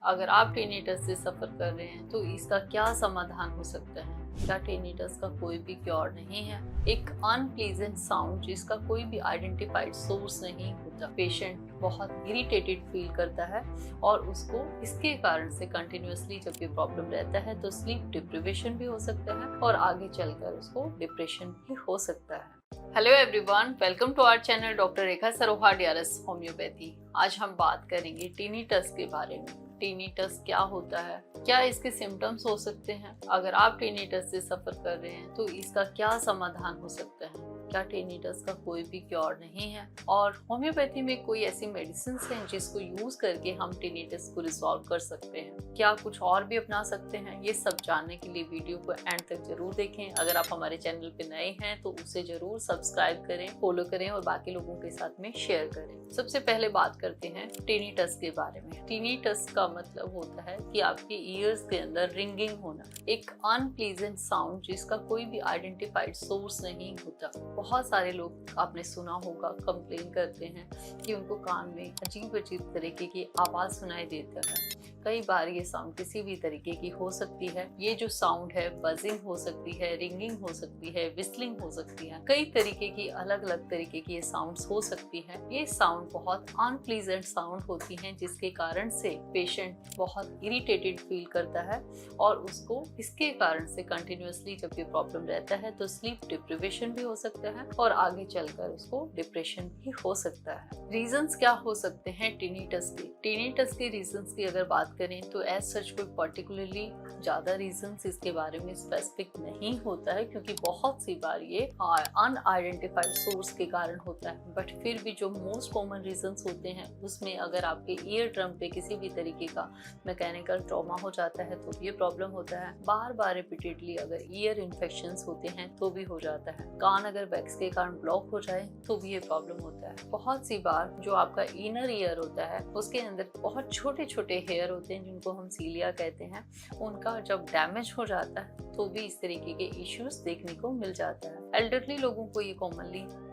अगर आप टिनिटस से सफ़र कर रहे हैं तो इसका क्या समाधान हो सकता है? क्या टिनिटस का कोई भी क्योर नहीं है? एक अनप्लीजेंट साउंड जिसका कोई भी आइडेंटिफाइड सोर्स नहीं होता। पेशेंट बहुत इरिटेटेड फील करता है और उसको इसके कारण से कंटिन्यूअसली जब ये प्रॉब्लम रहता है तो स्लीप डिप्रिवेशन भी हो सकता है और आगे चलकर उसको डिप्रेशन भी हो सकता है। Hello everyone, welcome to our channel doctor Rekha Saroha DRS homeopathy. आज हम बात करेंगे टिनिटस के बारे में। टिनिटस क्या होता है, क्या इसके सिम्टम्स हो सकते हैं? अगर आप टिनिटस से सफ़र कर रहे हैं तो इसका क्या समाधान हो सकता है? क्या टिनिटस का कोई भी क्योर नहीं है? और होम्योपैथी में कोई ऐसी मेडिसिन हैं जिसको यूज़ करके हम टिनिटस को रिजॉल्व कर सकते हैं? क्या कुछ और भी अपना सकते हैं? ये सब जानने के लिए वीडियो को एंड तक जरूर देखें। अगर आप हमारे चैनल पे नए हैं तो उसे जरूर सब्सक्राइब करें, फॉलो करें और बाकी लोगों के साथ में शेयर करें। सबसे पहले बात करते हैं टिनिटस के बारे में। टिनिटस का मतलब होता है कि आपके ईयर्स के अंदर रिंगिंग होना, एक अनप्लीजेंट साउंड जिसका कोई भी आइडेंटिफाइड सोर्स नहीं होता। बहुत सारे लोग, आपने सुना होगा, कंप्लेन करते हैं कि उनको कान में अजीब अजीब तरीके की आवाज़ सुनाई देता है। कई बार ये साउंड किसी भी तरीके की हो सकती है। ये जो साउंड है बजिंग हो सकती है, रिंगिंग हो सकती है, विस्लिंग हो सकती है। कई तरीके की अलग अलग तरीके की ये साउंड्स हो सकती है। ये साउंड बहुत अनप्लीजेंट साउंड होती हैं जिसके कारण से पेशेंट बहुत इरिटेटेड फील करता है और उसको इसके कारण से कंटिन्यूअसली जब ये प्रॉब्लम रहता है तो स्लीप डिप्रिवेशन भी हो सकता है और आगे चलकर उसको डिप्रेशन भी हो सकता है। रीजंस क्या हो सकते हैं टिनिटस के? टिनिटस के रीजंस की अगर बात करें तो एज सच कोई पर्टिकुलरली ज़्यादा रीजंस इसके बारे में स्पेसिफिक नहीं होता है, क्योंकि बहुत सी बार ये अनआइडेंटिफाइड सोर्स के कारण होता है। बट फिर भी जो मोस्ट कॉमन रीजंस होते हैं उसमें अगर आपके ईयर ड्रम पे किसी भी तरीके का मैकेनिकल ट्रॉमा हो जाता है तो ये प्रॉब्लम होता है। बार बार रिपीटेडली अगर ईयर इन्फेक्शंस होते हैं तो भी हो जाता है। कान अगर वैक्स के कारण ब्लॉक हो जाए तो भी ये प्रॉब्लम होता है। बहुत सी बार जो आपका इनर ईयर होता है उसके अंदर बहुत छोटे छोटे हेयर होते हैं जिनको हम सीलिया कहते हैं। उनका जब डैमेज हो जाता है तो भी इस तरीके के इश्यूज देखने को मिल जाता है। एल्डरली लोगों को ये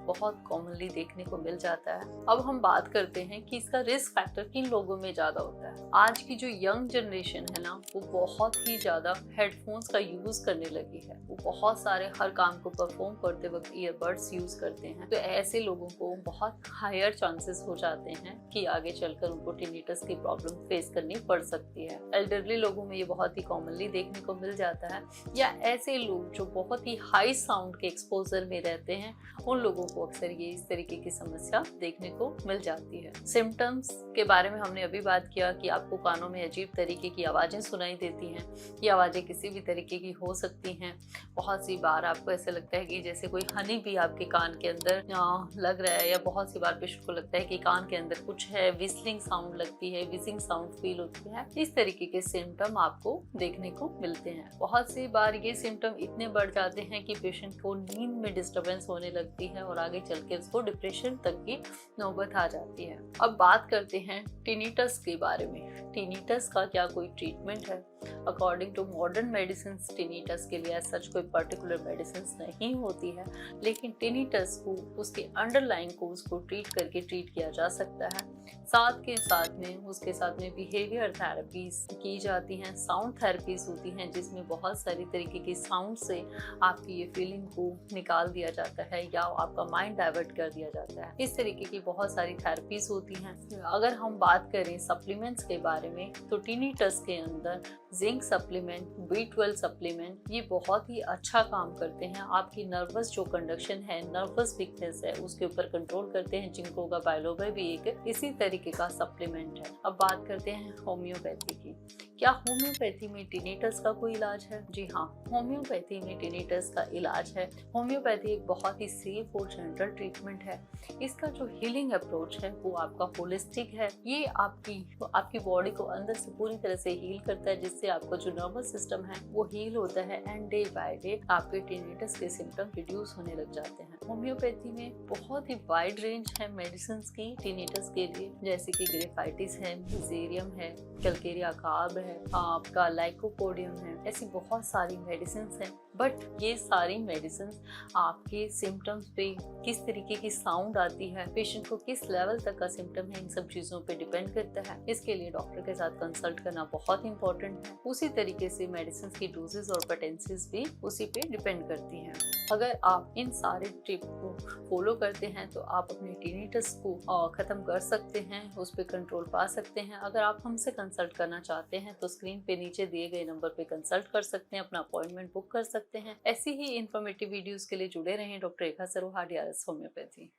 बहुत कॉमनली देखने को मिल जाता है। अब हम बात करते हैं कि इसका रिस्क फैक्टर किन लोगों में ज़्यादा होता है। आज की जो यंग जनरेशन है ना, वो बहुत ही ज़्यादा हेडफोन्स का यूज़ करने लगी है। वो बहुत सारे हर काम को परफॉर्म करते वक्त ईयरबड्स यूज़ करते हैं। तो ऐसे लोगों को बहुत हायर चांसेस हो जाते हैं कि आगे चलकर उनको टिनिटस की प्रॉब्लम फेस करनी पड़ सकती है। एल्डरली लोगों में ये बहुत ही कॉमनली देखने को मिल जाता है, या ऐसे लोग जो बहुत ही हाई साउंड के एक्सपोजर में रहते हैं उन लोगों को अक्सर ये इस तरीके की समस्या देखने को मिल जाती है। सिम्टम्स के बारे में हमने अभी बात किया कि आपको कानों में अजीब तरीके की आवाज़ें सुनाई देती हैं। ये आवाज़ें किसी भी तरीके की हो सकती हैं। बहुत सी बार आपको ऐसा लगता है कि जैसे कोई हनी भी आपके कान के अंदर लग रहा है, या बहुत सी बार पेशेंट को लगता है कि कान के अंदर कुछ है, विस्लिंग साउंड लगती है, विजिंग साउंड फील होती है। इस तरीके के सिम्टम आपको देखने को मिलते हैं। बहुत सी बार ये सिम्टम इतने बढ़ जाते हैं कि पेशेंट को नींद में डिस्टर्बेंस होने लगती है और आगे चल के उसको डिप्रेशन तक की नौबत आ जाती है। अब बात करते हैं टिनिटस के बारे में। टिनिटस का क्या कोई ट्रीटमेंट है? According to modern medicine tinnitus के लिए सच कोई पर्टिकुलर मेडिसिन नहीं होती है, लेकिन टिनिटस को उसके अंडरलाइन कोज को ट्रीट करके ट्रीट किया जा सकता है। उसके साथ में बिहेवियर थेरेपीज की जाती हैं, साउंड थेरेपीज होती हैं जिसमें बहुत सारी तरीके की साउंड से आपकी ये फीलिंग को निकाल दिया जाता है या आपका माइंड डाइवर्ट कर दिया जाता है। इस तरीके की बहुत सारी थेरेपीज होती हैं। अगर हम बात करें सप्लीमेंट्स के बारे में तो टिनिटस के अंदर जिंक सप्लीमेंट, B12 सप्लीमेंट ये बहुत ही अच्छा काम करते हैं। आपकी नर्वस जो कंडक्शन है, नर्वस वीकनेस है, उसके ऊपर कंट्रोल करते हैं। जिंको का बायलोबा भी एक इसी तरीके का सप्लीमेंट है। अब बात करते हैं होम्योपैथी की। क्या होम्योपैथी में टिनिटस का कोई इलाज है? जी हाँ, होम्योपैथी में टिनिटस का इलाज है। होम्योपैथी एक बहुत ही सेफ और जनरल ट्रीटमेंट है। इसका जो हीलिंग अप्रोच है वो आपका होलिस्टिक है। ये आपकी बॉडी को अंदर से पूरी तरह से हील करता है, जिससे आपका जो नर्वस सिस्टम है वो हील होता है एंड डे बाय डे आपके टिनिटस के सिम्टम रिड्यूस होने लग जाते हैं। होम्योपैथी में बहुत ही वाइड रेंज है मेडिसिन की टिनिटस के लिए, जैसे कि ग्रेफाइटिस है, मिसेरियम है, कैलकेरिया कार्ब है, आपका लाइकोपोडियम है। ऐसी बहुत सारी मेडिसिन हैं, बट ये सारी मेडिसिन आपके सिम्टम्स पे किस तरीके की साउंड आती है, पेशेंट को किस लेवल तक का सिम्टम है, इन सब चीज़ों पे डिपेंड करता है। इसके लिए डॉक्टर के साथ कंसल्ट करना बहुत इंपॉर्टेंट है। उसी तरीके से मेडिसिन की डोजेज और पोटेंसीज भी उसी पे डिपेंड करती हैं। अगर आप इन सारे टिप को फॉलो करते हैं तो आप अपने टिनिटस को ख़त्म कर सकते हैं, उस पर कंट्रोल पा सकते हैं। अगर आप हमसे कंसल्ट करना चाहते हैं तो स्क्रीन पे नीचे दिए गए नंबर पे कंसल्ट कर सकते हैं, अपना अपॉइंटमेंट बुक कर सकते हैं। ऐसी ही इन्फॉर्मेटिव वीडियोस के लिए जुड़े रहें doctor Rekha Saroha, DRS homeopathy.